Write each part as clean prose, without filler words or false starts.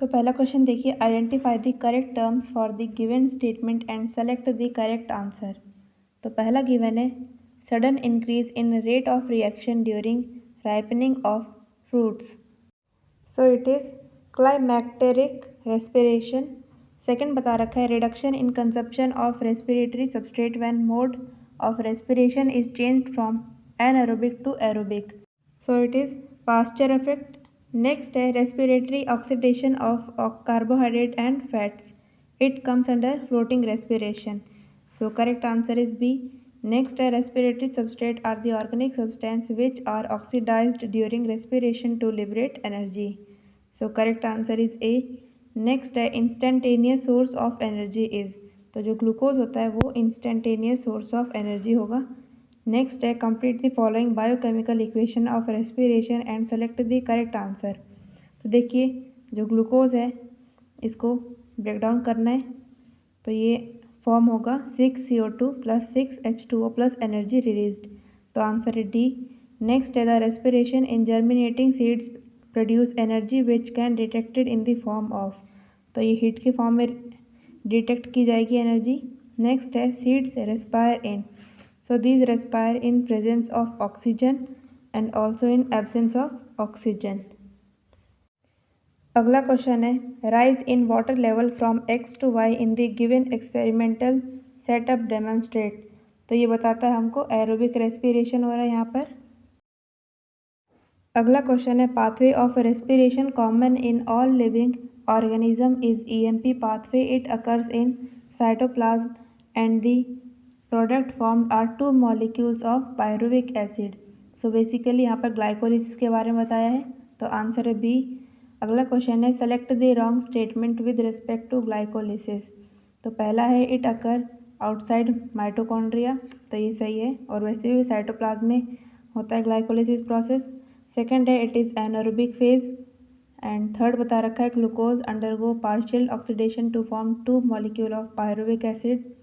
पहला क्वेश्चन देखिए, identify the correct terms for the given statement and select the correct answer. तो पहला given है sudden increase in rate of reaction during ripening of fruits, so it is climacteric respiration. Second बता रखा है reduction in consumption of respiratory substrate when mode of respiration is changed from anaerobic to aerobic, so it is Pasteur effect. Next है respiratory oxidation of carbohydrate and fats, it comes under floating respiration, so correct answer is B. Next है respiratory substrate are the organic substance which are oxidised during respiration to liberate energy, so correct answer is A. Next है instantaneous source of energy is, तो जो glucose होता है वो instantaneous source of energy होगा। Next है complete the following biochemical equation of respiration and select the correct answer. तो देखिए जो ग्लूकोज है इसको ब्रेक डाउन करना है, तो ये फॉर्म होगा 6CO2 + 6H2O plus energy released, तो आंसर है डी। नेक्स्ट है the respiration in germinating seeds produce energy which can detected in the form of, तो ये हीट के फॉर्म में डिटेक्ट की जाएगी एनर्जी। नेक्स्ट है seeds respire in, so these respire in presence of oxygen and also in absence of oxygen। अगला question है rise in water level from x to y in the given experimental setup demonstrate, तो ये बताता है हमको aerobic respiration हो रहा है यहाँ पर। अगला क्वेश्चन है pathway of respiration common in all living organism is EMP pathway, it occurs in cytoplasm and the product formed are 2 molecules of pyruvic acid, so basically यहाँ पर ग्लाइकोलिसिस के बारे में बताया है, तो आंसर है बी। अगला क्वेश्चन है select the wrong statement with respect to glycolysis, तो पहला है इट अकर आउटसाइड माइटोकॉन्ड्रिया, तो ये सही है और वैसे भी साइटोप्लाज्म में होता है ग्लाइकोलिसिस प्रोसेस। सेकेंड है it is anaerobic phase, and third बता रखा है glucose undergo partial oxidation to form 2 molecule of pyruvic acid,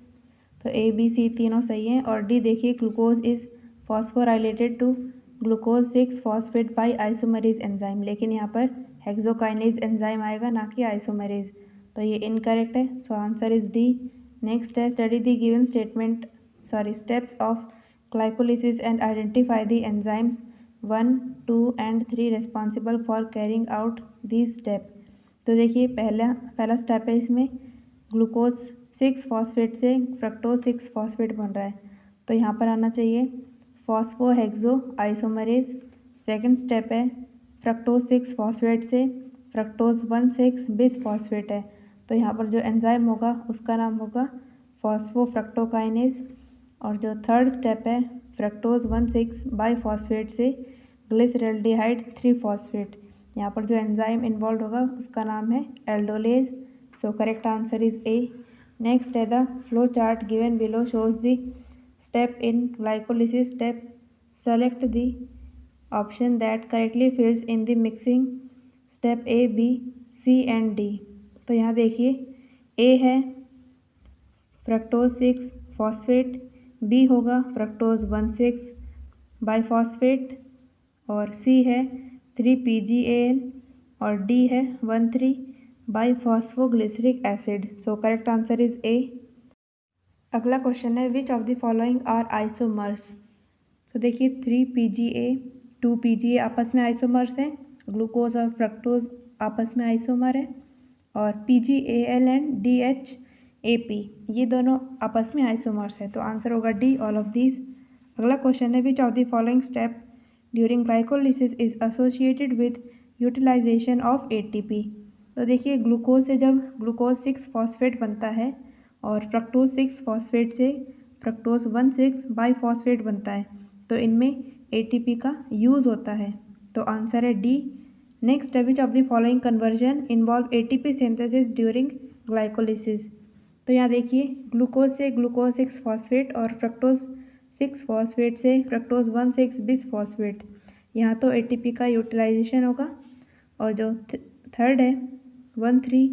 तो ए बी सी तीनों सही हैं। और डी देखिए glucose is phosphorylated to glucose 6 phosphate by isomerase enzyme, लेकिन यहाँ पर हेक्सोकाइनेज एंजाइम आएगा ना कि आइसोमरेज, तो ये इनकरेक्ट है, so answer is D. Next है study the given steps of glycolysis and identify the enzymes 1, 2 and 3 responsible for carrying out this step, तो देखिए पहला स्टेप है इसमें ग्लूकोज 6 फॉस्फेट से फ्रक्टोज 6 फॉस्फेट बन रहा है, तो यहाँ पर आना चाहिए फॉस्फोहेक्सो आइसोमरेज। सेकंड स्टेप है फ्रक्टोज 6 फॉस्फेट से फ्रक्टोज 1,6 बिस फॉस्फेट है, तो यहाँ पर जो एंजाइम होगा उसका नाम होगा फॉस्फोफ्रक्टोकाइनेज। और जो थर्ड स्टेप है फ्रक्टोज 1,6 बाईफॉस्फेट से ग्लिसरल्डिहाइड 3 फॉस्फेट, यहाँ पर जो एंजाइम इन्वॉल्व होगा उसका नाम है aldolase, so correct answer is A. Next है the flow chart given below shows the step in glycolysis step. Select the option that correctly fills in the mixing step A, B, C and D। तो यहाँ देखिए A है fructose 6 phosphate, B होगा fructose 1,6 biphosphate, और C है 3PGAL, और D है 1,3 biphosphoglyceric acid, so correct answer is A. अगला क्वेश्चन है which of the following are isomers, तो देखिए 3PGA 2PGA आपस में आइसोमर्स हैं, ग्लूकोज और फ्रक्टोज आपस में आइसोमर है, और PGAL एंड DHAP ये दोनों आपस में आइसोमर्स है, तो आंसर होगा डी ऑल ऑफ दीज। अगला क्वेश्चन है which of the following step during glycolysis is associated with utilization of ATP, तो देखिए ग्लूकोज से जब ग्लूकोज 6 फॉस्फेट बनता है और फ्रक्टोज 6 फॉस्फेट से फ्रक्टोज 1,6 बाईफॉस्फेट बनता है, तो इनमें ATP का यूज़ होता है, तो आंसर है डी। नेक्स्ट है which of the following conversion involve ATP synthesis during glycolysis, तो यहाँ देखिए ग्लूकोज से ग्लूकोज 6 फॉस्फेट और फ्रक्टोज 6 फॉस्फेट से फ्रक्टोज 1,6 बिस फॉस्फेट, यहाँ तो ATP का यूटिलाइजेशन होगा, और जो थर्ड है 1,3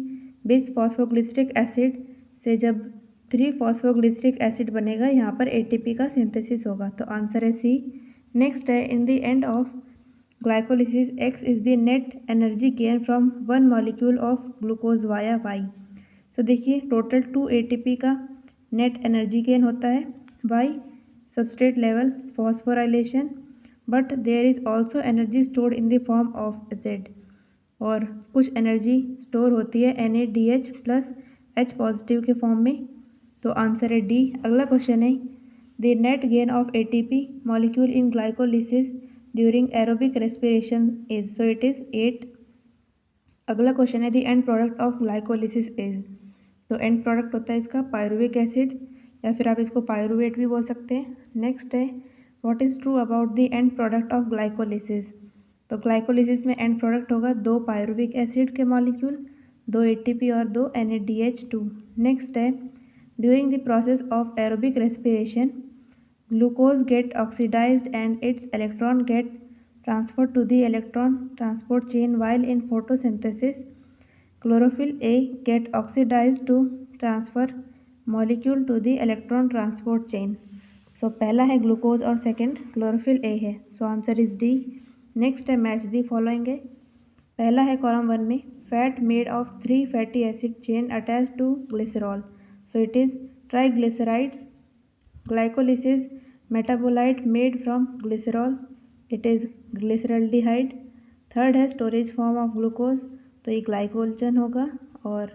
बिस फॉस्फोग्लिसरिक एसिड से जब 3 फॉस्फोग्लिसरिक एसिड बनेगा यहाँ पर ATP का सिंथेसिस होगा, तो आंसर है सी। नेक्स्ट है in the end of glycolysis, X is the net energy gain from one molecule of glucose via Y. So देखिए टोटल 2 ATP का नेट एनर्जी गेन होता है by substrate level phosphorylation, but there is also energy stored in the form of Z, और कुछ energy store होती है NADH plus H positive के form में। तो आंसर है डी। अगला क्वेश्चन है the net gain of ATP molecule in glycolysis during aerobic respiration is, so it is 8। अगला क्वेश्चन है the end product of glycolysis is, तो एंड प्रोडक्ट होता है इसका पायरुविक एसिड, या फिर आप इसको पायरुवेट भी बोल सकते हैं। नेक्स्ट है what is true about the end product of glycolysis, तो ग्लाइकोलिसिस में एंड प्रोडक्ट होगा 2 पायरुविक एसिड के मॉलिक्यूल, 2 ATP और 2 NADH2। नेक्स्ट है during the process of aerobic respiration glucose get oxidized and its electron get transferred to the electron transport chain, while in photosynthesis chlorophyll A get oxidized to transfer molecule to the electron transport chain. So पहला है glucose और second chlorophyll A है, so answer is D. Next है match the following है। पहला है column 1 में fat made of 3 fatty acid chain attach to glycerol, so it is triglycerides. Glycolysis metabolite made from glycerol, it is glyceraldehyde. Third है storage form of glucose, तो ये glycogen होगा। और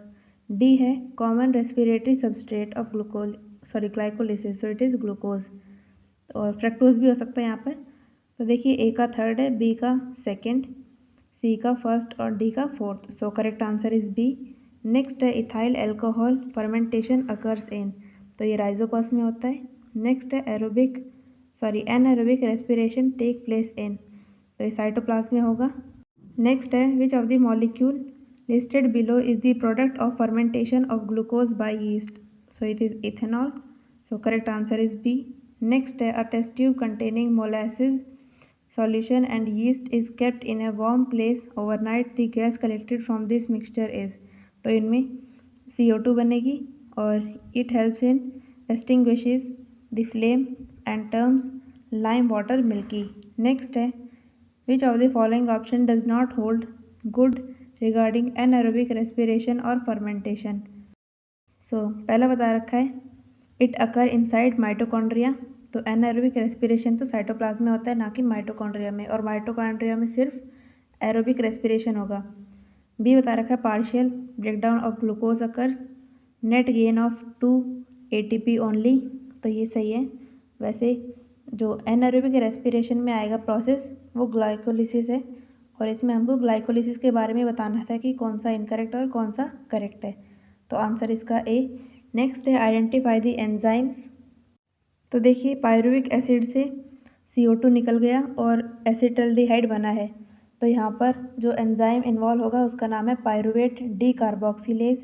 D है common respiratory substrate of glycolysis, so it is glucose. और fructose भी हो सकता है यहाँ पर। तो देखिए ए का थर्ड है, बी का सेकंड, सी का फर्स्ट और डी का fourth, so correct answer is B. Next है ethyl alcohol fermentation occurs in, तो ये राइजोपस में होता है। नेक्स्ट है anaerobic respiration take place in, तो ये साइटोप्लाज्म में होगा। नेक्स्ट है which of the molecule listed below is the product of fermentation of glucose by yeast, so it is ethanol, so correct answer is B. Next है a test tube containing molasses solution and yeast is kept in a warm place overnight, the gas collected from this mixture is, तो इनमें CO2 बनेगी और it helps in extinguishes the flame and terms lime water milky। next है which of the following option does not hold good regarding anaerobic respiration or fermentation, so पहला बता रखा है it occur inside mitochondria, तो एनाएरोबिक respiration तो cytoplasm में होता है, ना कि माइटोकॉन्ड्रिया में, और माइटोकॉन्ड्रिया में सिर्फ एरोबिक रेस्पिरेशन होगा। बी बता रखा है partial breakdown of glucose occurs, net gain of 2 ATP only, तो ये सही है। वैसे जो एनाएरोबिक रेस्पिरेशन में आएगा प्रोसेस वो ग्लाइकोलिसिस है, और इसमें हमको ग्लाइकोलिसिस के बारे में बताना था कि कौन सा इनकरेक्ट और कौन सा करेक्ट है, तो आंसर इसका ए। नेक्स्ट है आइडेंटिफाई द एंजाइम्स, तो देखिए पायरुविक एसिड से CO2 निकल गया और एसिटल्डिहाइड बना है, तो यहाँ पर जो एंजाइम इन्वॉल्व होगा उसका नाम है पायरुवेट डी कार्बोक्सिलेज।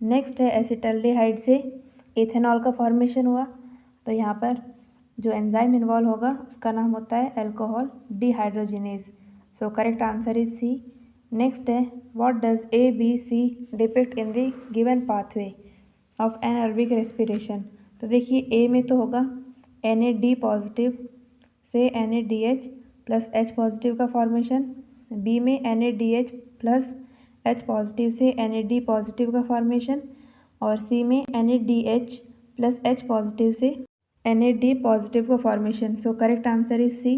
नेक्स्ट है एसिटल्डिहाइड से इथेनॉल का फॉर्मेशन हुआ, तो यहाँ पर जो एंजाइम इन्वॉल्व होगा उसका नाम होता है alcohol dehydrogenase, so correct answer is C. Next है what does ABC depict in the given pathway of anaerobic respiration, तो देखिए ए में तो होगा NAD पॉजिटिव से NADH प्लस H पॉजिटिव का फॉर्मेशन, बी में NADH प्लस H पॉजिटिव से NAD पॉजिटिव का फॉर्मेशन, और सी में NADH प्लस H पॉजिटिव से NAD पॉजिटिव का formation, so correct answer is C.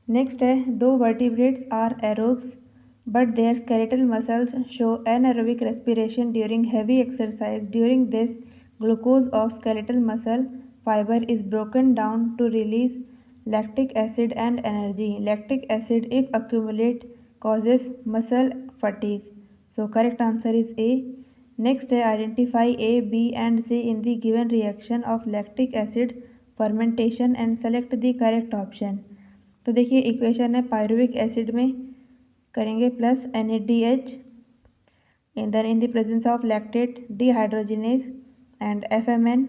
Next है दो vertebrates are aerobes but their skeletal muscles show anaerobic respiration during heavy exercise. During this, glucose of skeletal muscle fiber is broken down to release lactic acid and energy. Lactic acid, if accumulate, causes muscle fatigue. So correct answer is A. Next, identify A, B and C in the given reaction of lactic acid fermentation and select the correct option. तो देखिए equation है pyruvic acid में करेंगे plus NADH then in the presence of lactate dehydrogenase and FMN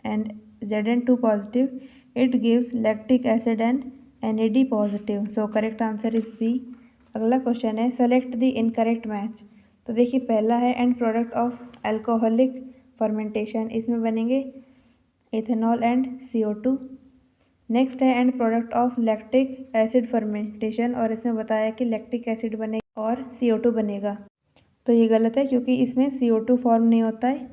and Zn2 positive, it gives lactic acid and NAD positive, so correct answer is B। अगला question है select the incorrect match, तो देखिए पहला है and product of alcoholic fermentation, इसमें बनेंगे ethanol and CO2। Next है and product of lactic acid fermentation, और इसमें बताया कि लैक्टिक एसिड बनेगा और CO2 बनेगा। तो ये गलत है क्योंकि इसमें CO2 फॉर्म नहीं होता है।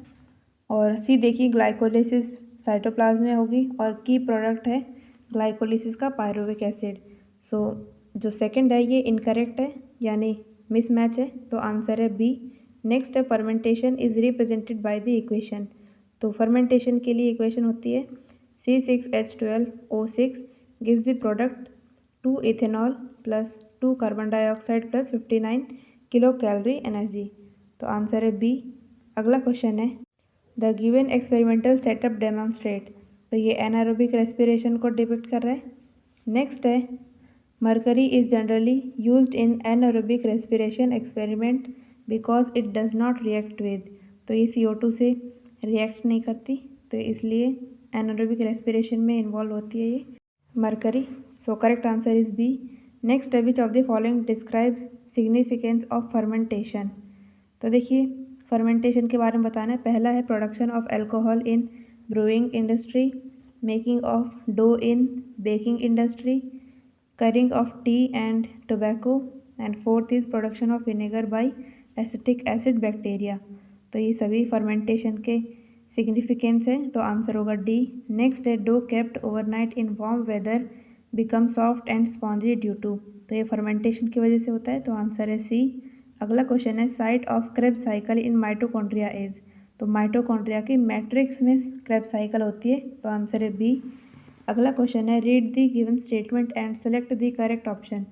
और सी देखिए ग्लाइकोलिसिस साइटोप्लाज्म में होगी और की प्रोडक्ट है ग्लाइकोलिसिस का पायरुविक एसिड। सो जो सेकंड है ये इनकरेक्ट है यानी मिसमैच है, तो आंसर है बी। नेक्स्ट है fermentation is represented by the equation. तो फर्मेंटेशन के लिए इक्वेशन होती है C6H12O6 gives the product 2 ethanol plus 2 carbon dioxide plus 59 kilo calorie energy. तो आंसर है बी। अगला क्वेश्चन है the given experimental setup demonstrate. तो ये एनारोबिक रेस्पिरेशन को डिपिक्ट कर रहा है। नेक्स्ट है mercury is generally used in anaerobic respiration experiment because it does not react with. तो ये CO2 से रिएक्ट नहीं करती, तो इसलिए एनारोबिक रेस्पिरेशन में इन्वॉल्व होती है ये mercury. So correct answer is B. Next है which of the following describe significance of fermentation. तो देखिए फर्मेंटेशन के बारे में बताना है। पहला है production of alcohol in brewing industry, making of dough in baking industry, curing of tea and tobacco, and fourth is production of vinegar by acetic acid bacteria. तो ये सभी फर्मेंटेशन के सिग्निफिकेंस है, तो आंसर होगा डी। नेक्स्ट है dough kept overnight in warm weather become soft and spongy due to. तो ये फर्मेंटेशन की वजह से होता है, तो आंसर है सी। अगला क्वेश्चन है site of Krebs cycle in mitochondria is. तो माइटोकॉन्ड्रिया की मैट्रिक्स में क्रेब्स साइकिल होती है, तो आंसर है बी। अगला क्वेश्चन है read the given statement and select the correct option.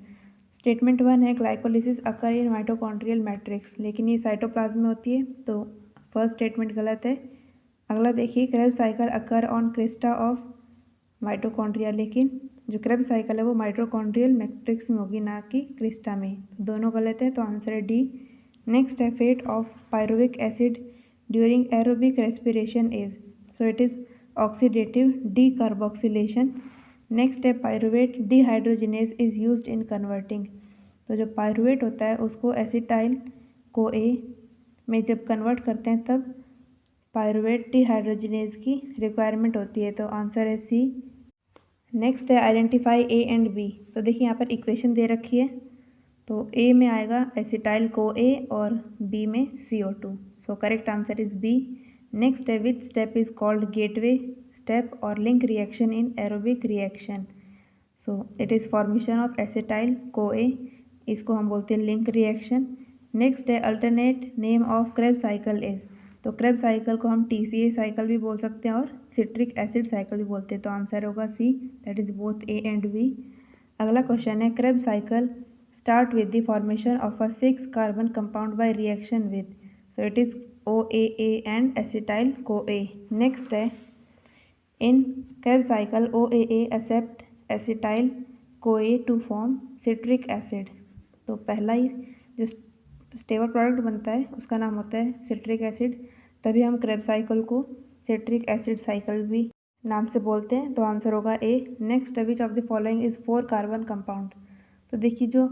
Statement 1 है ग्लाइकोलिसिस अकर इन माइटोकॉन्ड्रियल मैट्रिक्स, लेकिन ये साइटोप्लाज्म में होती है, तो फर्स्ट स्टेटमेंट गलत है। अगला देखिए Krebs cycle occur on Crysta of mitochondria, लेकिन जो क्रेब्स साइकिल है वो माइटोकॉन्ड्रियल मैट्रिक्स में होगी, ना कि क्रिस्टा में। तो दोनों गलत है, तो आंसर है डी। नेक्स्ट है fate of pyruvic acid during aerobic respiration is. So it is oxidative decarboxylation. Next है pyruvate dehydrogenase is used in converting. तो जो पायरुवेट होता है उसको एसिटाइल को ए में जब कन्वर्ट करते हैं तब पायरुवेट डिहाइड्रोजिनेज की रिक्वायरमेंट होती है, तो आंसर है सी। नेक्स्ट है आइडेंटिफाई ए एंड बी। तो देखिए यहाँ पर इक्वेशन दे रखी है, तो ए में आएगा एसिटाइल को ए और बी में CO2। So correct answer is B. Next है which step is called gateway step और link reaction in aerobic reaction. So it is formation of acetyl co A, इसको हम बोलते हैं लिंक रिएक्शन। नेक्स्ट है alternate name of Krebs cycle is. तो Krebs cycle को हम TCA साइकिल भी बोल सकते हैं और सिट्रिक एसिड साइकिल भी बोलते हैं, तो आंसर होगा C, that is both A and B. अगला क्वेश्चन है Krebs cycle start with the formation of a 6 carbon compound by reaction with. So it is OAA and acetyl CoA. Next है in Krebs cycle OAA accept acetyl CoA to form citric acid. तो पहला ही जो stable product बनता है उसका नाम होता है सिट्रिक एसिड, तभी हम क्रेब्स साइकिल को सिट्रिक एसिड साइकिल भी नाम से बोलते हैं, तो आंसर होगा A. Next which of the following is 4 carbon compound. तो देखिए जो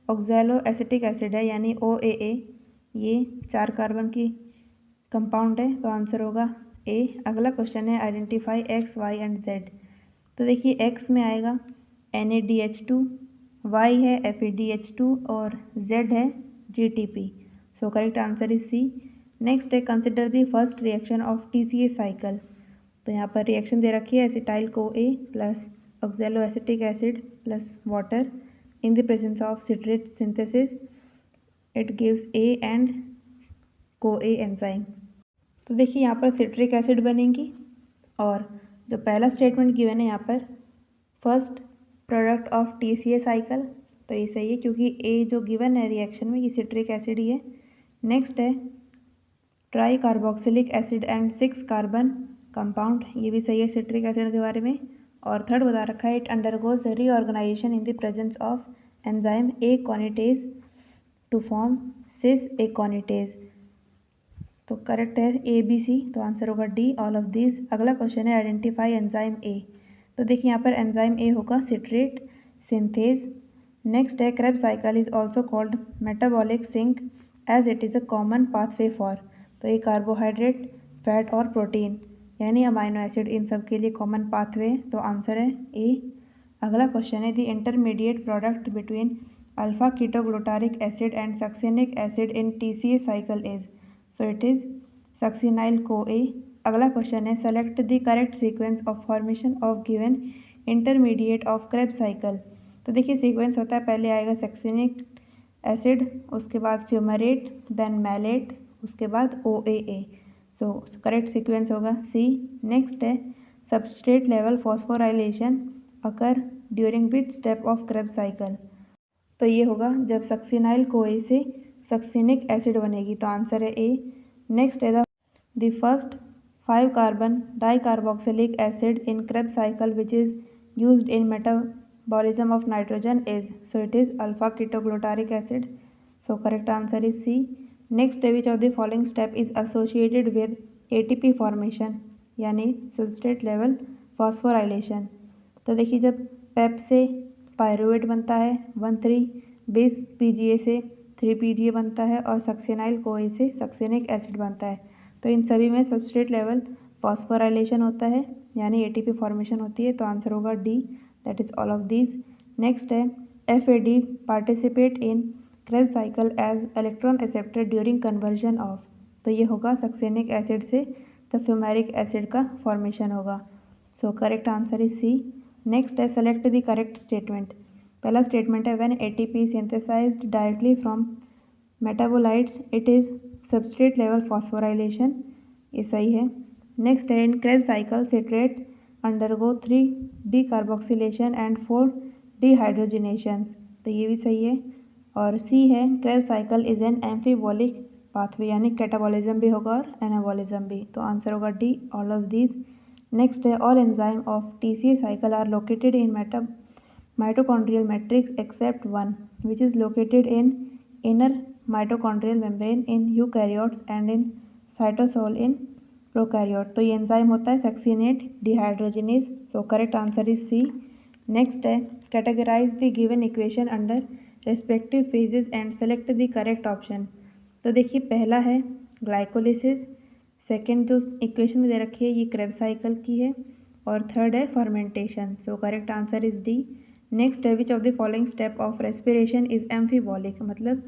ऑक्सैलो एसिटिक एसिड है यानी OAA, ये 4 कार्बन की कंपाउंड है, तो आंसर होगा ए। अगला क्वेश्चन है identify X, Y and Z। तो देखिए X में आएगा NADH2, Y है FADH2 और Z है GTP। So correct answer is C. Next है consider the first reaction of TCA cycle. तो यहाँ पर रिएक्शन दे रखी है acetyl co A plus oxalo acetic acid plus water in the presence of citrate synthesis it gives A and CoA enzyme। तो देखिए यहाँ पर सिट्रिक एसिड बनेंगी और जो पहला स्टेटमेंट गिवन है यहाँ पर first product of TCA cycle, तो ये सही है क्योंकि ए जो गिवन है रिएक्शन में ये सिट्रिक एसिड ही है। नेक्स्ट है try carboxylic acid and 6 carbon compound, ये भी सही है सिट्रिक एसिड के बारे में। और थर्ड बता रखा है it undergoes reorganization in the presence of enzyme aconitase to form cis aconitase. तो करेक्ट है ABC, तो आंसर होगा डी ऑल ऑफ दिस। अगला क्वेश्चन है आइडेंटिफाई एंजाइम ए। तो देखिए यहाँ पर एंजाइम ए होगा सिट्रेट सिंथेज। नेक्स्ट है Krebs cycle is also called metabolic sink as it is a common pathway for. तो ये कार्बोहाइड्रेट फैट और प्रोटीन यानी अमाइनो एसिड इन सब के लिए कॉमन पाथवे, तो आंसर है ए। अगला क्वेश्चन है the intermediate product between alpha ketoglutaric acid and succinic acid in TCA cycle is, so it is succinyl CoA। अगला क्वेश्चन है select the correct sequence of formation of given intermediate of Krebs cycle. तो देखिए sequence होता है, पहले आएगा succinic acid, उसके बाद फ्यूमरेट, देन मैलेट, उसके बाद OAA। सो करेक्ट सीक्वेंस होगा सी। नेक्स्ट है substrate level phosphorylation occur during which step of Krebs cycle. तो ये होगा जब सक्सिनाइल CoA से सक्सिनिक एसिड बनेगी, तो आंसर है ए। नेक्स्ट है the first 5 carbon dicarboxylic acid in Krebs cycle which is used in metabolism of nitrogen is, so it is alpha ketoglutaric acid. So correct answer is C. Next है which of the following step is associated with ATP formation, यानी substrate level phosphorylation. तो देखिए जब पेप से pyruvate बनता है 1,3, base PGA से 3 PGA बनता है और सक्सिनाइल CoA से सक्सिनिक एसिड बनता है, तो इन सभी में सबस्ट्रेट लेवल फॉस्फोराइलेशन होता है, यानी ATP फॉर्मेशन होती है, तो आंसर होगा D, that is all of these. Next है FAD participate in Krebs cycle as electron acceptor during conversion of, तो ये होगा सक्सिनिक एसिड से सल्फ्यूमेरिक एसिड का फॉर्मेशन होगा। So correct answer is C. Next है सेलेक्ट द करेक्ट स्टेटमेंट। पहला statement है when ATP synthesised directly from metabolites it is substrate level phosphorylation, ये सही है। नेक्स्ट है in Krebs cycle citrate undergo 3 decarboxylation and 4 dehydrogenations, तो ये भी सही है। और सी है Krebs cycle is an amphibolic pathway, यानी कैटाबॉलिज्म भी होगा और एनाबॉलिज्म भी, तो आंसर होगा D, all of these. Next है all enzyme of TCA cycle are located in mitochondrial matrix except one which is located in inner mitochondrial membrane in eukaryotes and in cytosol in prokaryote, तो ये enzyme होता है succinate dehydrogenase. So correct answer is C. Next है categorise the given equation under respective phases and select the correct option. तो देखिए पहला है glycolysis, second जो इक्वेशन दे रखी है ये क्रेब्स साइकिल की है, और थर्ड है fermentation. So correct answer is D. Next है which of the following step of respiration is amphibolic, मतलब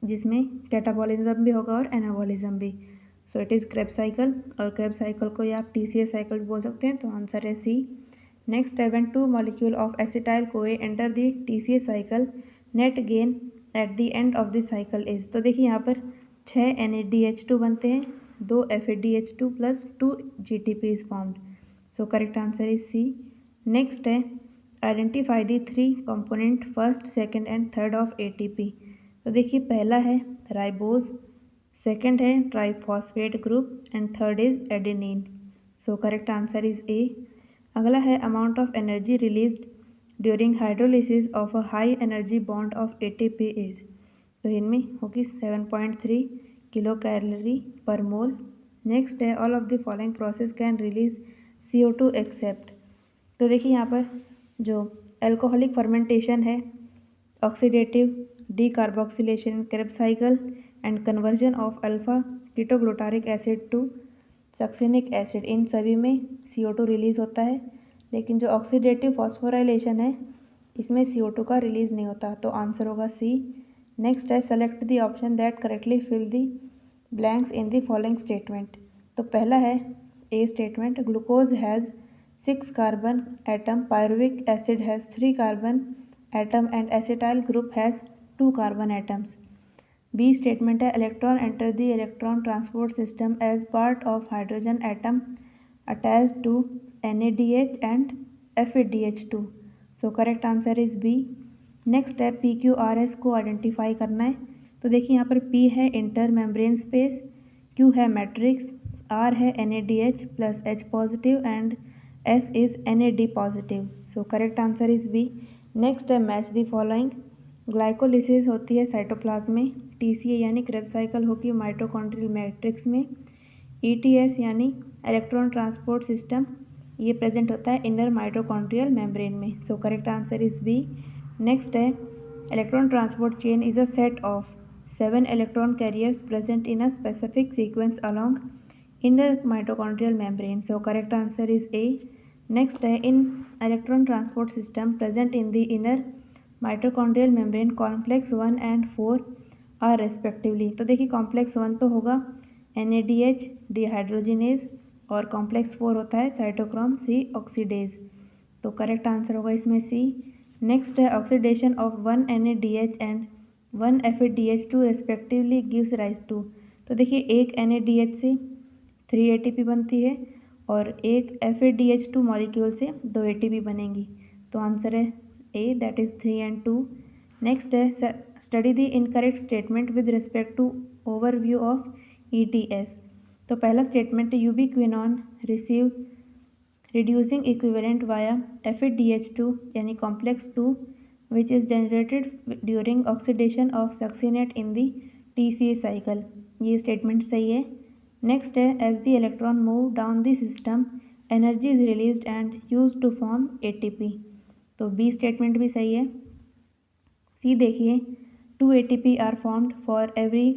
जिसमें कैटाबॉलिज्म भी होगा और एनाबॉलिज्म भी, so it is Krebs cycle, और क्रेब्स साइकिल को या आप TCA साइकिल भी बोल सकते हैं, तो आंसर है सी। नेक्स्ट है when 2 molecule of acetyl CoA enter the TCA cycle net gain at the end of the cycle is, तो देखिए यहाँ पर 6 NADH2 बनते हैं, 2 FADH2 plus 2 GTP is formed, so correct answer is C. Next है identify the 3 component first second and third of ATP। तो देखिए पहला है राइबोज, सेकंड है triphosphate group and third is adenine, so correct answer is A. अगला है amount of energy released during hydrolysis of a high energy bond of ATP is, तो इनमें होगी 7.3 kilo calorie per mole. Next है all of the following process can release CO2 except. तो देखिए यहाँ पर जो एल्कोहलिक फर्मेंटेशन है, oxidative decarboxylation in Krebs cycle and conversion of alpha ketoglutaric acid to succinic acid, इन सभी में CO2 रिलीज़ होता है, लेकिन जो ऑक्सीडेटिव फॉस्फोराइलेशन है इसमें CO2 का रिलीज़ नहीं होता, तो आंसर होगा सी। नेक्स्ट है select the option that correctly fill the blanks in the following statement. तो पहला है A statement glucose has 6 carbon atom, pyruvic acid has 3 carbon atom and acetyl group has 2 carbon atoms. B statement है electron enter the electron transport system as part of hydrogen atom attached to NADH and FADH2, so correct answer is B. Next है PQRS को identify करना है। तो देखिए यहाँ पर P है इंटर मेम्ब्रेन स्पेस, Q है मैट्रिक्स, R है NADH plus H positive and S is NAD positive, so correct answer is B. Next है मैच द फॉलोइंग। ग्लाइकोलिसिस होती है साइटोप्लाज्म में, TCA यानी क्रेब्स साइकिल होगी माइटोकॉन्ड्रियल मैट्रिक्स में, ETS यानी इलेक्ट्रॉन ट्रांसपोर्ट सिस्टम ये प्रेजेंट होता है इनर माइटोकॉन्ड्रियल मेम्ब्रेन में, so correct answer is B. Next है electron transport chain is a set of 7 electron carriers present in a specific sequence along inner mitochondrial membrane. So correct answer is A. Next है in electron transport system present in the inner mitochondrial membrane complex 1 and 4 are respectively. तो देखिए complex 1 तो होगा NADH dehydrogenase और complex 4 होता है cytochrome C oxidase. तो correct answer होगा इसमें C। नेक्स्ट है oxidation of 1 NADH and 1 FADH2 respectively gives rise to. तो देखिए एक NADH से 3 ATP बनती है और एक FADH2 मॉलिक्यूल से 2 ATP बनेंगी। तो आंसर है A, that is 3 and 2। Next है study the incorrect statement with respect to overview of ETS। तो पहला statement ubiquinone receive reducing equivalent via FADH2 यानी complex 2 which is generated during oxidation of succinate in the TCA cycle। ये statement सही है। Next है as the electron move down the system energy is released and used to form ATP। तो B statement भी सही है। C देखिए 2 ATP are formed for every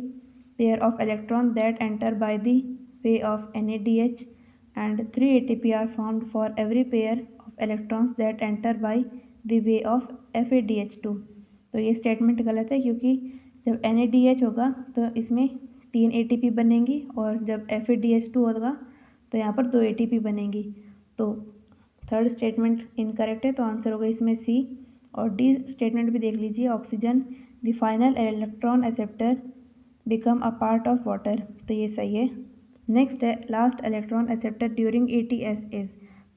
pair of electron that enter by the way of NADH and 3 ATP are formed for every pair of electrons that enter by the way of FADH2। तो ये statement गलत है क्योंकि जब NADH होगा तो इसमें 3 ATP बनेंगी और जब FADH2 होगा तो यहाँ पर 2 ATP बनेंगी। तो थर्ड स्टेटमेंट इनकरेक्ट है, तो आंसर होगा इसमें सी। और डी स्टेटमेंट भी देख लीजिए oxygen the final electron acceptor become a part of water. तो ये सही है। नेक्स्ट है last electron acceptor during ETS is.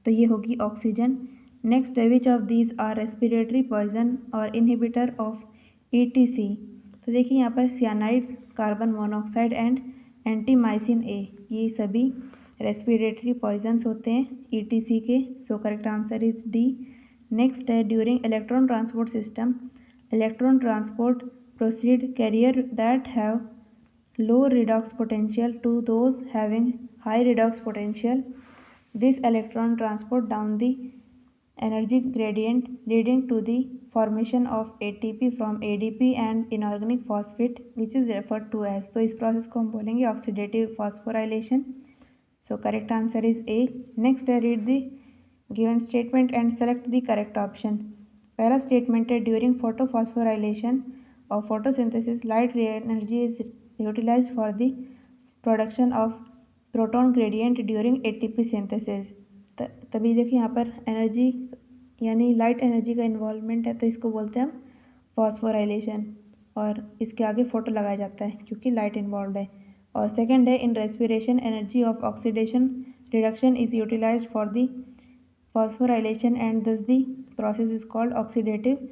तो ये होगी ऑक्सीजन। नेक्स्ट है which of these are respiratory poison और इनहिबिटर ऑफ ETC। तो देखिए यहाँ पर cyanides, carbon monoxide and antimycin A, ये सभी रेस्पिरेटरी पॉइजन्स होते हैं ETC के। So correct answer is D. Next है during electron transport system electron transport proceed carrier that have low redox potential to those having high redox potential. This electron transport down the energy gradient leading to the formation of ATP from ADP and inorganic phosphate which is referred to as। तो इस process को हम बोलेंगे oxidative phosphorylation. So correct answer is A. Next है read the given statement and select the correct option. पहला statement है during photophosphorylation और photosynthesis light energy is utilized for the production of proton gradient during ATP synthesis। तभी देखिए यहाँ पर energy यानी light energy का इन्वॉल्वमेंट है तो इसको बोलते हैं हम फॉस्फोराइलेशन, और इसके आगे फोटो लगाया जाता है क्योंकि लाइट इन्वॉल्व है। और सेकंड है in respiration energy of oxidation reduction is utilized for the phosphorylation and thus the process is called oxidative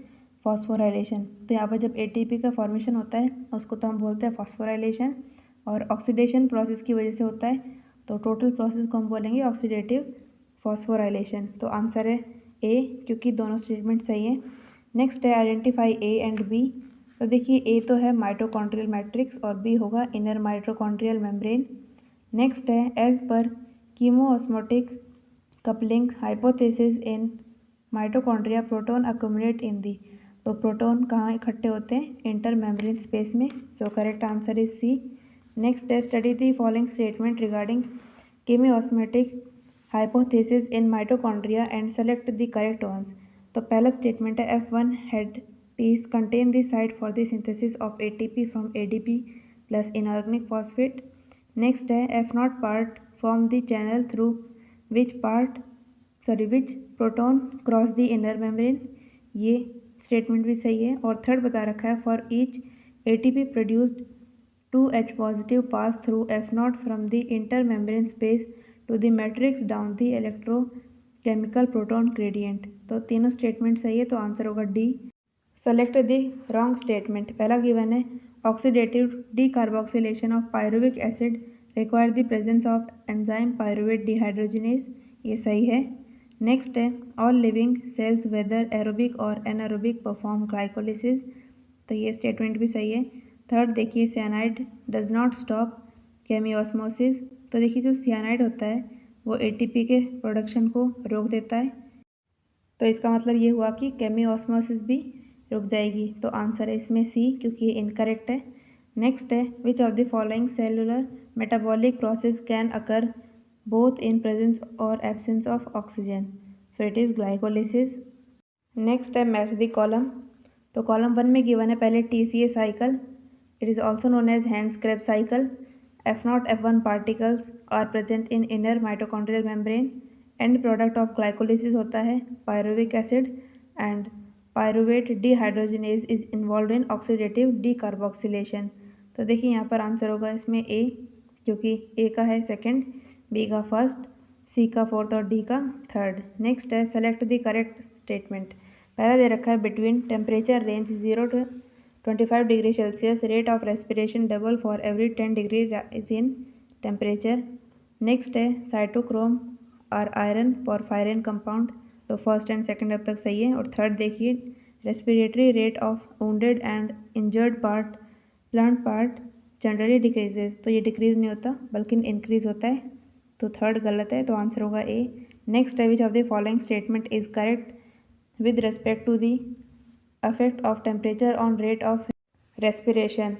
phosphorylation. तो यहाँ पर जब ATP का फॉर्मेशन होता है उसको तो हम बोलते हैं फॉस्फोराइलेशन, और ऑक्सीडेशन प्रोसेस की वजह से होता है तो टोटल प्रोसेस को हम बोलेंगे ऑक्सीडेटिव फॉस्फोराइलेशन। तो आंसर है ए क्योंकि दोनों स्टेटमेंट सही है। नेक्स्ट है आइडेंटिफाई ए एंड बी। तो देखिए ए तो है माइटोकॉन्ड्रियल मैट्रिक्स और बी होगा इनर माइटोकॉन्ड्रियल मेम्ब्रेन। नेक्स्ट है as per chemiosmotic coupling hypothesis in mitochondria proton accumulate in the. तो प्रोटॉन कहाँ इकट्ठे होते हैं? इंटर मेम्ब्रेन स्पेस में। So correct answer is C. Next है study the following statement regarding chemiosmotic hypothesis in mitochondria and select the correct ones. तो पहला statement है F1 head piece contain the site for the synthesis of ATP from ADP plus inorganic phosphate. Next है F0 part form the channel through which proton cross the inner membrane. ये statement भी सही है। और third बता रखा है for each ATP produced 2H positive pass through F0 from the inter membrane space to the matrix down the electrochemical proton gradient. तो तीनों स्टेटमेंट सही है, तो आंसर होगा D. Select the wrong statement. पहला गिवन है oxidative decarboxylation of pyruvic acid require the presence of enzyme pyruvate dehydrogenase. ये सही है। नेक्स्ट है all living cells whether aerobic और एनारोबिक परफॉर्म ग्लाइकोलिसिस। तो ये स्टेटमेंट भी सही है। थर्ड देखिए cyanide does not stop chemiosmosis. तो देखिए जो सियानाइड होता है वो ATP के प्रोडक्शन को रोक देता है, तो इसका मतलब ये हुआ कि केमियोस्मोसिस भी रुक जाएगी। तो आंसर है इसमें सी क्योंकि ये इनकरेक्ट है। नेक्स्ट है which of the following cellular metabolic process can occur both in presence or absence of oxygen. So it is glycolysis. Next है मैच द कॉलम। तो कॉलम 1 में गिवन है पहले TCA cycle, it is also known as hand scrap cycle. F0 F1 particles are present in inner mitochondrial membrane। End product of glycolysis होता है pyruvic acid and pyruvate dehydrogenase is involve in oxidative decarboxylation. तो देखिए यहाँ पर answer होगा इसमें ए, क्योंकि ए का है सेकंड, बी का फर्स्ट, सी का फोर्थ और डी का थर्ड। नेक्स्ट है सेलेक्ट द करेक्ट स्टेटमेंट। पहला दे रखा है between temperature range 0 to 25 degree Celsius rate of respiration double for every 10 degree rise in temperature. Next है साइटोक्रोम और आयरन पॉरफायरिन कंपाउंड। तो फर्स्ट एंड सेकंड अब तक सही है। और थर्ड देखिए respiratory rate of wounded and injured part plant part generally decreases. तो ये डिक्रीज नहीं होता बल्कि इंक्रीज होता है, तो थर्ड गलत है, तो आंसर होगा ए। नेक्स्ट है which of the following statement is correct with respect to the effect of temperature on rate of respiration.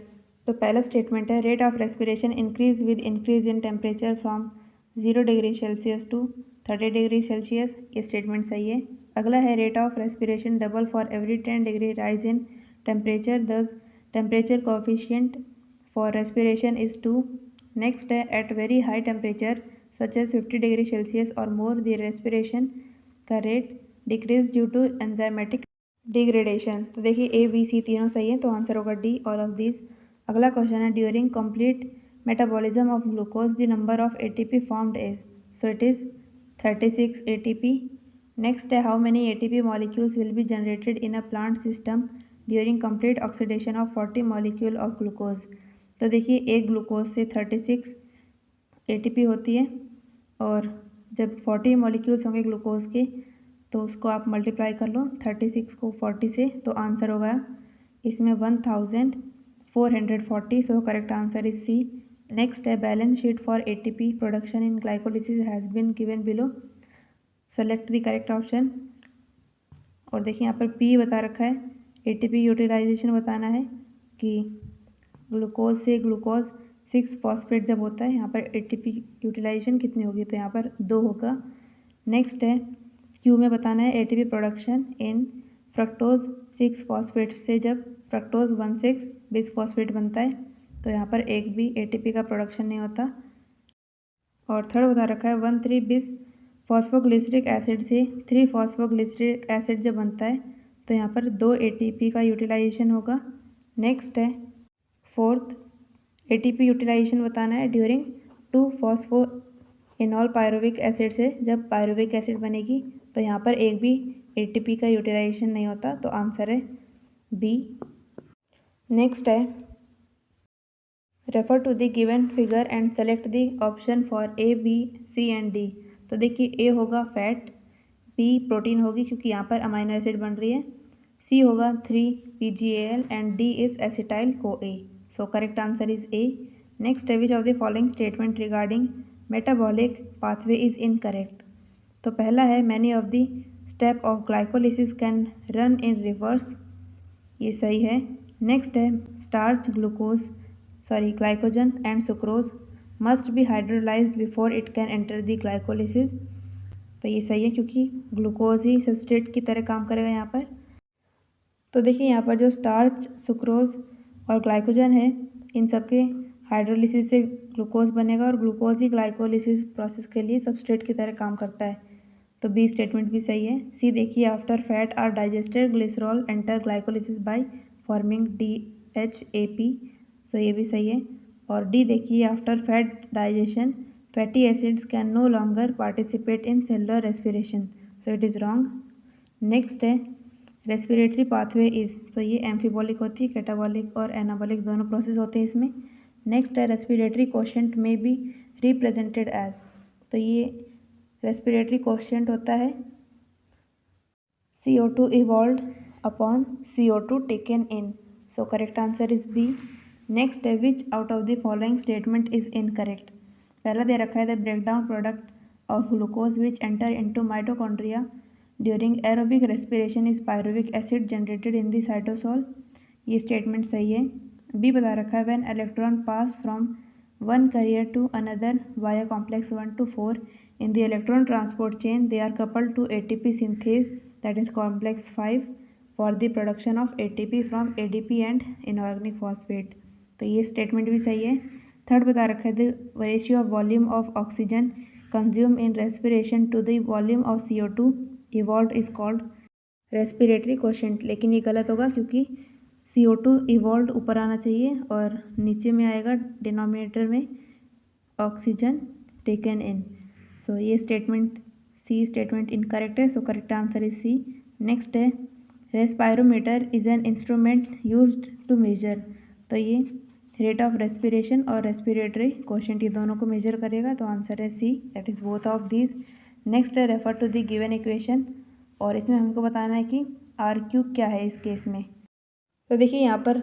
तो पहला स्टेटमेंट है rate of respiration increase with increase in temperature from 0 degree Celsius to 30 degree Celsius, ये statement सही है। अगला है rate of respiration double for every 10 degree rise in temperature, thus temperature coefficient for respiration is 2। Next है at very high temperature such as 50 degree Celsius और more the respiration का rate decrease due to enzymatic degradation. तो देखिए A B C तीनों सही है, तो answer होगा डी ऑल ऑफ दिस। अगला क्वेश्चन है during complete metabolism of glucose the number of ATP formed is, so it is 36 ATP। Next है how many ATP molecules will be generated in a plant system during complete oxidation of 40 molecule of glucose. तो देखिए एक glucose से 36 ATP होती है, और जब 40 molecules होंगे ग्लूकोज के तो उसको आप मल्टीप्लाई कर लो 36 को 40 से, तो आंसर होगा इसमें 1440। So correct answer is C. Next है balance sheet for ATP production in glycolysis has been given below, select the correct option. और देखिए यहाँ पर P बता रखा है, ATP यूटिलाइजेशन बताना है कि ग्लूकोज से ग्लूकोज 6 फॉस्फेट जब होता है यहाँ पर ATP यूटिलाइजेशन कितनी होगी, तो यहाँ पर 2 होगा। नेक्स्ट है Q में बताना है ATP प्रोडक्शन इन फ्रक्टोज 6 फॉस्फेट से जब फ्रक्टोज 1,6 बिसफॉस्फेट बनता है, तो यहाँ पर एक भी ATP का प्रोडक्शन नहीं होता। और थर्ड बता रखा है 1,3 बिस फॉस्फोग्लिसरिक एसिड से 3 फॉस्फोग्लिसरिक एसिड जब बनता है, तो यहाँ पर 2 ATP का यूटिलाइजेशन होगा। नेक्स्ट है फोर्थ ATP यूटिलाइजेशन बताना है ड्यूरिंग 2 फॉस्फो इनॉल पायरुविक एसिड से जब पायरुविक एसिड बनेगी, तो यहाँ पर एक भी ATP का यूटिलाइजेशन नहीं होता, तो आंसर है बी। नेक्स्ट है refer to the given figure and select the option for A, B, C and D। तो देखिए A होगा फैट, B प्रोटीन होगी क्योंकि यहाँ पर अमाइनो एसिड बन रही है, C होगा 3-PGAL and D is acetyl CoA। So correct answer is A। Next है which of the following statement regarding metabolic pathway is incorrect. तो पहला है many of the step of glycolysis can run in reverse, ये सही है। Next है starch glycogen and sucrose must be hydrolysed before it can enter the glycolysis, तो ये सही है क्योंकि ग्लूकोज ही सबस्ट्रेट की तरह काम करेगा यहाँ पर। तो देखिए यहाँ पर जो स्टार्च, सुक्रोज और ग्लाइकोजन है, इन सब के हाइड्रोलिसिस से ग्लूकोज बनेगा और ग्लूकोज ही ग्लाइकोलिसिस प्रोसेस के लिए सबस्ट्रेट की तरह काम करता है, तो बी स्टेटमेंट भी सही है। सी देखिए after fat are digested glycerol enter glycolysis by forming DHAP, so ये भी सही है। और डी देखिए after fat digestion fatty acids can no longer participate in cellular respiration, so it is wrong. Next है रेस्पिरेटरी पाथवे इज, तो ये amphibolic होती है, कैटाबॉलिक और एनाबॉलिक दोनों प्रोसेस होते हैं इसमें। नेक्स्ट है respiratory quotient may be represented as, तो ये रेस्पिरेटरी कोशेंट होता है CO2 evolve upon CO2 taken in, so correct answer is B. Next है which out of the following statement is incorrect. पहला दे रखा है the breakdown product of glucose which enter into mitochondria during aerobic respiration is pyruvic acid generated in the cytosol, ये statement सही है। B बता रखा है when electron pass from one carrier to another via complex 1 to 4. In the electron transport chain, they are coupled to ATP synthase, that is complex 5, for the production of ATP from ADP and inorganic phosphate. तो ये statement भी सही है। Third बता रखा है the ratio of volume of oxygen consume in respiration to the volume of CO2 evolve is called respiratory quotient, लेकिन ये गलत होगा क्योंकि CO2 इवॉल्व ऊपर आना चाहिए और नीचे में आएगा डिनोमिनेटर में ऑक्सीजन टेकन इन। सो ये स्टेटमेंट सी स्टेटमेंट इनकरेक्ट है, so correct answer is C. Next है respirometer is an instrument used to measure, तो ये रेट ऑफ रेस्पिरेशन और रेस्पिरेटरी क्वोशिएंट ये दोनों को मेजर करेगा, तो आंसर है C, that is both of these. Next है refer to the given equation, और इसमें हमको बताना है कि RQ क्या है इस केस में। तो देखिए यहाँ पर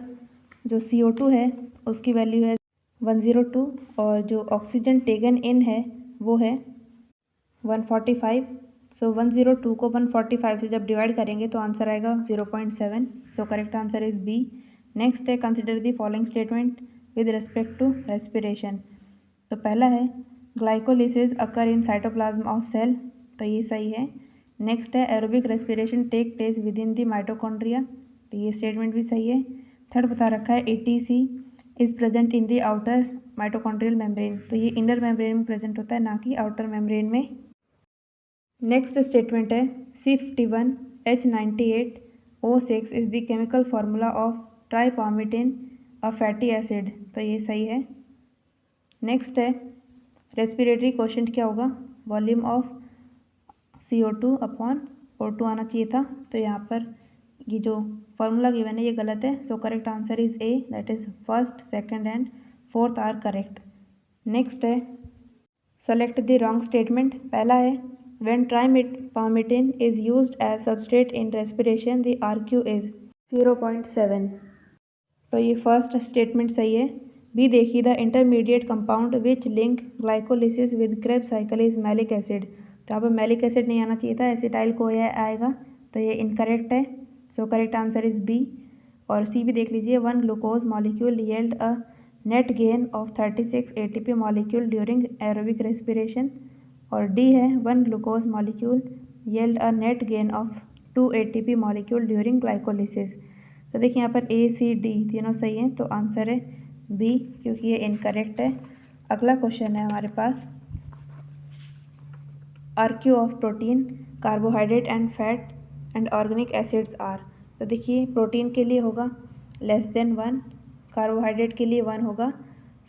जो CO2 है उसकी वैल्यू है 102 और जो ऑक्सीजन टेकन इन है वो है 145। सो 102 को 145 से जब डिवाइड करेंगे तो आंसर आएगा 0.7, so correct answer is B. Next है consider the following statement with respect to respiration. तो पहला है glycolysis occur in cytoplasm of cell, तो ये सही है। नेक्स्ट है aerobic respiration take place within the mitochondria, तो ये स्टेटमेंट भी सही है। थर्ड बता रखा है ATC is present in the outer mitochondrial membrane, तो ये इनर मेम्ब्रेन में प्रेजेंट होता है ना कि आउटर मेम्ब्रेन में। नेक्स्ट स्टेटमेंट है C51H98O6 is the chemical formula of tripalmitin a fatty acid, तो ये सही है। नेक्स्ट है रेस्पिरेटरी क्वोशिएंट क्या होगा, volume of CO2 upon O2 आना चाहिए था, तो यहाँ पर ये जो फार्मूला गिवन है ये गलत है, so correct answer is A, that is first second and fourth are correct. Next है सेलेक्ट द रॉन्ग स्टेटमेंट। पहला है when tripalmitin is used as substrate in respiration the RQ is 0.7, तो ये first statement सही है। B देखिए the intermediate compound which link glycolysis with Krebs cycle is malic acid, तो यहाँ पर मैलिक एसिड नहीं आना चाहिए था, एसिटाइल CoA आएगा, तो ये इनकरेक्ट है, so correct answer is B. और सी भी देख लीजिए 1 glucose molecule yield a net gain of 36 ATP molecule during aerobic respiration, और डी है 1 glucose molecule yield a net gain of 2 ATP molecule during glycolysis. तो देखिए यहाँ पर A C D तीनों सही हैं, तो आंसर है बी क्योंकि ये इनकरेक्ट है। अगला क्वेश्चन है हमारे पास RQ of protein carbohydrate and fat and organic acids are, तो देखिए प्रोटीन के लिए होगा लेस देन 1, कार्बोहाइड्रेट के लिए 1 होगा,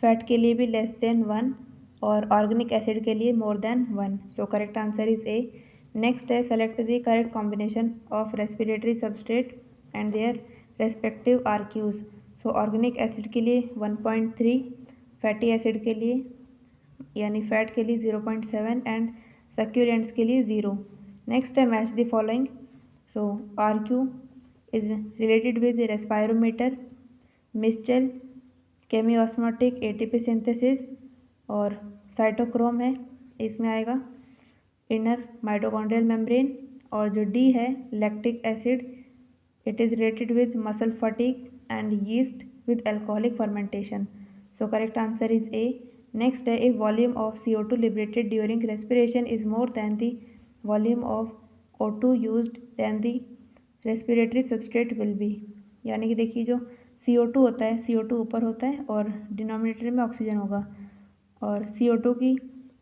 फैट के लिए भी लेस देन 1 और ऑर्गेनिक एसिड के लिए more than 1, so correct answer is A. Next है select the correct combination of respiratory substrate and their respective RQs। So organic acid के लिए 1.3, फैटी एसिड के लिए यानी फैट के लिए 0.7 एंड सक्यूरेंट्स के लिए 0। नेक्स्ट है match the following. So RQ is related with respirometer, Mitchell, chemiosmotic ATP synthesis और साइटोक्रोम है, इसमें आएगा इनर माइटोकॉन्ड्रियल मेम्ब्रेन, और जो डी है lactic acid it is related with muscle fatigue and yeast with alcoholic fermentation, so correct answer is A. Next है if volume of CO2 liberated during respiration is more than the volume of O2 used then the respiratory substrate will be, यानी कि देखिए जो CO2 होता है CO2 ऊपर होता है और डिनोमिनेटर में ऑक्सीजन होगा, और CO2 की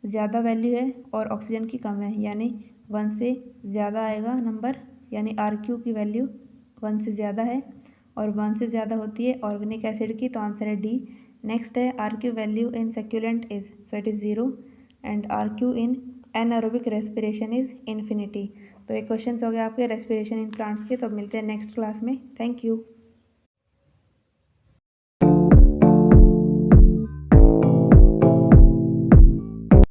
ज़्यादा वैल्यू है और ऑक्सीजन की कम है, यानी 1 से ज़्यादा आएगा नंबर, यानी RQ की वैल्यू 1 से ज़्यादा है और 1 से ज़्यादा होती है ऑर्गेनिक एसिड की, तो आंसर है डी। नेक्स्ट है RQ value in succulent is, so it is 0 and RQ in anaerobic respiration is infinity. तो ये क्वेश्चन हो गया आपके रेस्पिरेशन इन प्लांट्स के, तो मिलते हैं नेक्स्ट क्लास में। Thank you.